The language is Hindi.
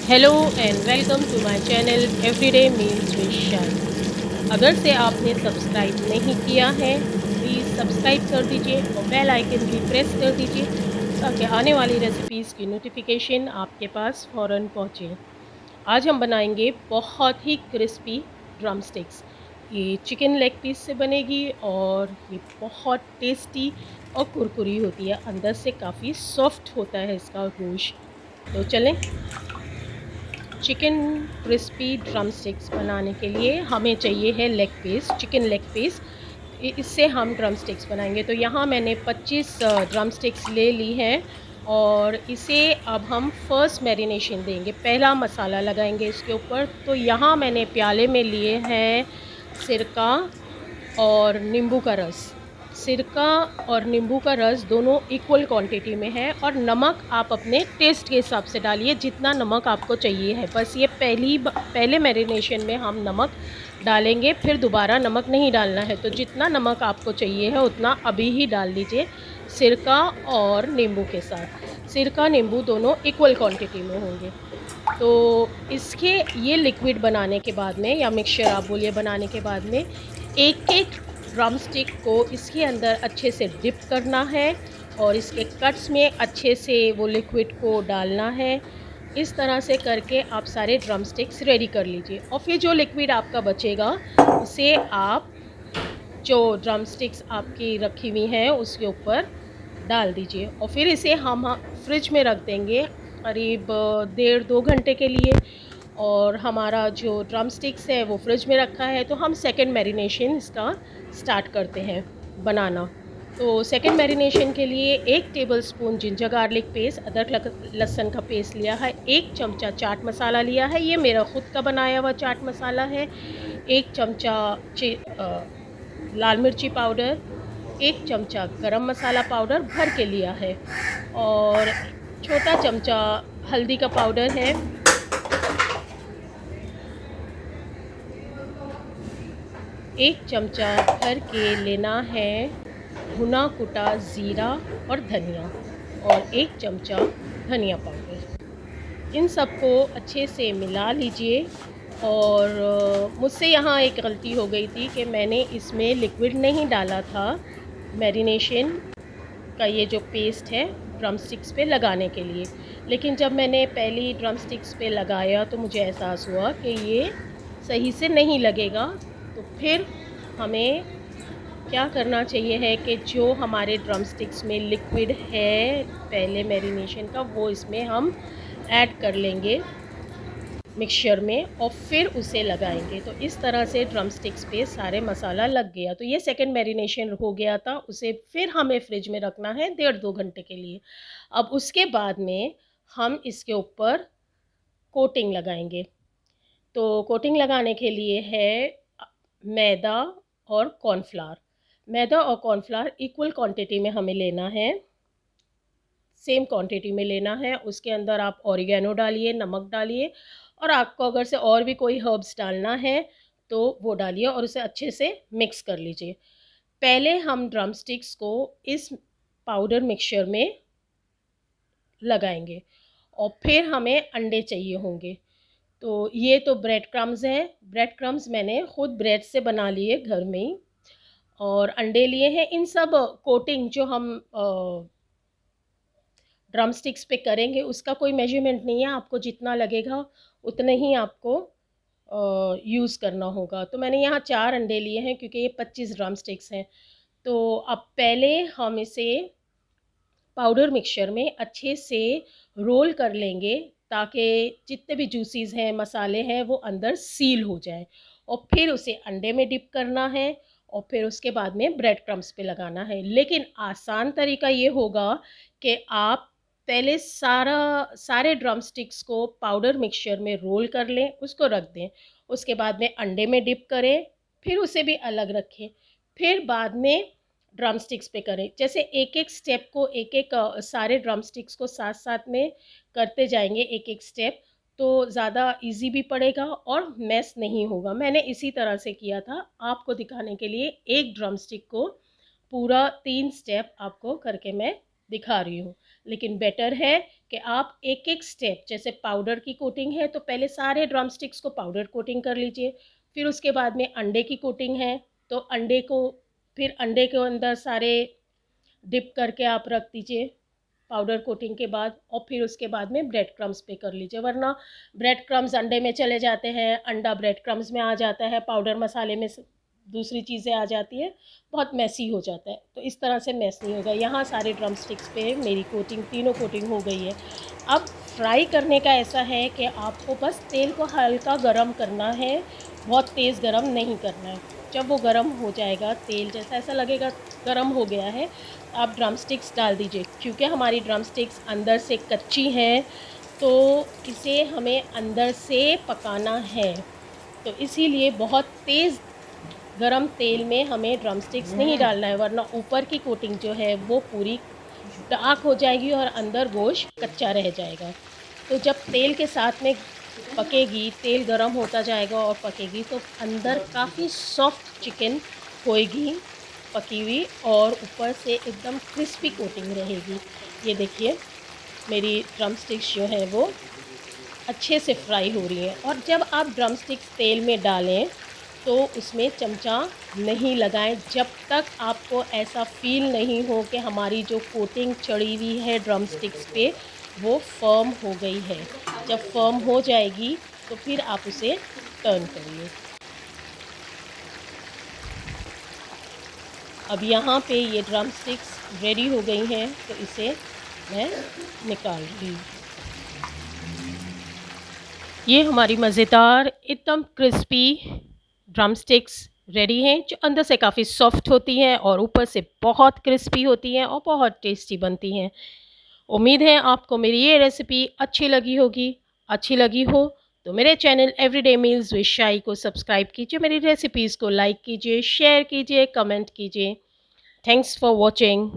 Hello and welcome to my channel everyday meals with Shaan. अगर से आपने सब्सक्राइब नहीं किया है तो प्लीज़ सब्सक्राइब कर दीजिए और बेल आइकन भी प्रेस कर दीजिए ताकि आने वाली रेसिपीज़ की नोटिफिकेशन आपके पास फ़ौरन पहुँचे। आज हम बनाएंगे बहुत ही क्रिस्पी ड्रम स्टिक्स। ये चिकन लेग पीस से बनेगी और ये बहुत टेस्टी और कुरकुरी होती है, अंदर से काफ़ी सॉफ्ट होता है इसका गोश्त। तो चलें, चिकन क्रिस्पी ड्रम स्टिक्स बनाने के लिए हमें चाहिए है leg piece, chicken leg piece. इससे हम ड्रम स्टिक्स बनाएंगे। तो यहाँ मैंने 25 ड्रम स्टिक्स ले ली हैं और इसे अब हम फर्स्ट मैरिनेशन देंगे, पहला मसाला लगाएंगे इसके ऊपर। तो यहाँ मैंने प्याले में लिए हैं सिरका और नींबू का रस। सिरका और नींबू का रस दोनों इक्वल क्वांटिटी में है और नमक आप अपने टेस्ट के हिसाब से डालिए, जितना नमक आपको चाहिए है। बस ये पहले मैरिनेशन में हम नमक डालेंगे, फिर दोबारा नमक नहीं डालना है। तो जितना नमक आपको चाहिए है उतना अभी ही डाल दीजिए सिरका और नींबू के साथ। सिरका नींबू दोनों इक्वल क्वांटिटी में होंगे। तो इसके ये लिक्विड बनाने के बाद में, या मिक्सचर आप बोलिए, बनाने के बाद में एक एक ड्रम स्टिक को इसके अंदर अच्छे से डिप करना है और इसके कट्स में अच्छे से वो लिक्विड को डालना है। इस तरह से करके आप सारे ड्रम स्टिक्स रेडी कर लीजिए और फिर जो लिक्विड आपका बचेगा उसे आप, जो ड्रम स्टिक्स आपकी रखी हुई हैं उसके ऊपर डाल दीजिए और फिर इसे हम फ्रिज में रख देंगे करीब 1.5-2 घंटे के लिए। और हमारा जो ड्रम स्टिक्स है वो फ्रिज में रखा है, तो हम सेकंड मैरिनेशन इसका स्टार्ट करते हैं बनाना। तो सेकंड मैरिनेशन के लिए 1 टेबलस्पून जिंजर गार्लिक पेस्ट, अदरक लहसुन का पेस्ट लिया है, 1 चमचा चाट मसाला लिया है, ये मेरा ख़ुद का बनाया हुआ चाट मसाला है, 1 चमचा लाल मिर्ची पाउडर, 1 चमचा गरम मसाला पाउडर भर के लिया है और छोटा चमचा हल्दी का पाउडर है। 1 चमचा भर के लेना है भुना कुटा ज़ीरा और धनिया और 1 चमचा धनिया पाउडर। इन सबको अच्छे से मिला लीजिए। और मुझसे यहाँ एक गलती हो गई थी कि मैंने इसमें लिक्विड नहीं डाला था मैरिनेशन का, ये जो पेस्ट है ड्रम स्टिक्स पे लगाने के लिए। लेकिन जब मैंने पहली ड्रम स्टिक्स पे लगाया तो मुझे एहसास हुआ कि ये सही से नहीं लगेगा। तो फिर हमें क्या करना चाहिए है कि जो हमारे ड्रम स्टिक्स में लिक्विड है पहले मैरिनेशन का, वो इसमें हम ऐड कर लेंगे मिक्सचर में और फिर उसे लगाएंगे। तो इस तरह से ड्रम स्टिक्स पे सारे मसाला लग गया। तो ये सेकंड मैरिनेशन हो गया था, उसे फिर हमें फ्रिज में रखना है 1.5-2 घंटे के लिए। अब उसके बाद में हम इसके ऊपर कोटिंग लगाएंगे। तो कोटिंग लगाने के लिए है मैदा और कॉर्नफ्लावर। मैदा और कॉर्नफ्लावर इक्वल क्वांटिटी में हमें लेना है, सेम क्वांटिटी में लेना है। उसके अंदर आप ऑरिगेनो डालिए, नमक डालिए और आपको अगर से और भी कोई हर्ब्स डालना है तो वो डालिए और उसे अच्छे से मिक्स कर लीजिए। पहले हम ड्रम स्टिक्स को इस पाउडर मिक्सचर में लगाएंगे और फिर हमें अंडे चाहिए होंगे। तो ये तो ब्रेड क्रम्स हैं। ब्रेड क्रम्स मैंने ख़ुद ब्रेड से बना लिए घर में ही और अंडे लिए हैं। इन सब कोटिंग जो हम ड्रम स्टिक्स पे करेंगे उसका कोई मेजरमेंट नहीं है, आपको जितना लगेगा उतने ही आपको यूज़ करना होगा। तो मैंने यहाँ 4 अंडे लिए हैं क्योंकि ये 25 ड्रम स्टिक्स हैं। तो अब पहले हम इसे पाउडर मिक्सचर में अच्छे से रोल कर लेंगे ताकि जितने भी जूसीज़ हैं, मसाले हैं, वो अंदर सील हो जाए और फिर उसे अंडे में डिप करना है और फिर उसके बाद में ब्रेड क्रम्स पे लगाना है। लेकिन आसान तरीका ये होगा कि आप पहले सारे ड्रम स्टिक्स को पाउडर मिक्सचर में रोल कर लें, उसको रख दें। उसके बाद में अंडे में डिप करें, फिर उसे भी अलग रखें, फिर बाद में ड्रम स्टिक्स पे करें। जैसे एक-एक स्टेप को सारे ड्रम स्टिक्स को साथ-साथ में करते जाएँगे एक-एक स्टेप, तो ज़्यादा ईज़ी भी पड़ेगा और मेस नहीं होगा। मैंने इसी तरह से किया था, आपको दिखाने के लिए एक ड्रम स्टिक को पूरा 3 स्टेप आपको करके मैं दिखा रही हूँ। लेकिन बेटर है कि आप एक एक स्टेप, जैसे पाउडर की कोटिंग है तो पहले सारे ड्रम स्टिक्स को पाउडर कोटिंग कर लीजिए, फिर उसके बाद में अंडे की कोटिंग है तो अंडे को, फिर अंडे के अंदर सारे डिप करके आप रख दीजिए पाउडर कोटिंग के बाद, और फिर उसके बाद में ब्रेड क्रम्स पे कर लीजिए, वरना ब्रेड क्रम्स अंडे में चले जाते हैं, अंडा ब्रेड क्रम्स में आ जाता है, पाउडर मसाले में दूसरी चीज़ें आ जाती है, बहुत मैसी हो जाता है। तो इस तरह से मैस नहीं होगा। यहाँ सारे ड्रम स्टिक्स पे मेरी कोटिंग, तीनों कोटिंग हो गई है। अब फ्राई करने का ऐसा है कि आपको बस तेल को हल्का गरम करना है, बहुत तेज़ गरम नहीं करना है। जब वो गरम हो जाएगा, तेल जैसा ऐसा लगेगा गरम हो गया है, आप ड्रम स्टिक्स डाल दीजिए। क्योंकि हमारी ड्रम स्टिक्स अंदर से कच्ची हैं तो इसे हमें अंदर से पकाना है, तो इसीलिए बहुत तेज़ गरम तेल में हमें ड्रम स्टिक्स नहीं डालना है, वरना ऊपर की कोटिंग जो है वो पूरी डार्क हो जाएगी और अंदर गोश्त कच्चा रह जाएगा। तो जब तेल के साथ में पकेगी, तेल गरम होता जाएगा और पकेगी, तो अंदर काफ़ी सॉफ्ट चिकन होएगी पकी हुई, और ऊपर से एकदम क्रिस्पी कोटिंग रहेगी। ये देखिए मेरी ड्रम स्टिक्स जो है वो अच्छे से फ्राई हो रही है। और जब आप ड्रम स्टिक्स तेल में डालें तो उसमें चमचा नहीं लगाएं जब तक आपको ऐसा फील नहीं हो कि हमारी जो कोटिंग चढ़ी हुई है ड्रम स्टिक्स पे वो फर्म हो गई है। जब फर्म हो जाएगी तो फिर आप उसे टर्न करिए। अब यहाँ पे ये ड्रम स्टिक्स रेडी हो गई हैं तो इसे मैं निकाल ली। ये हमारी मज़ेदार एकदम क्रिस्पी ड्रम स्टिक्स रेडी हैं, जो अंदर से काफ़ी सॉफ्ट होती हैं और ऊपर से बहुत क्रिस्पी होती हैं और बहुत टेस्टी बनती हैं। उम्मीद है आपको मेरी ये रेसिपी अच्छी लगी होगी। अच्छी लगी हो तो मेरे चैनल एवरीडे मील्स विद शाई को सब्सक्राइब कीजिए, मेरी रेसिपीज़ को लाइक कीजिए, शेयर कीजिए, कमेंट कीजिए। Thanks for watching.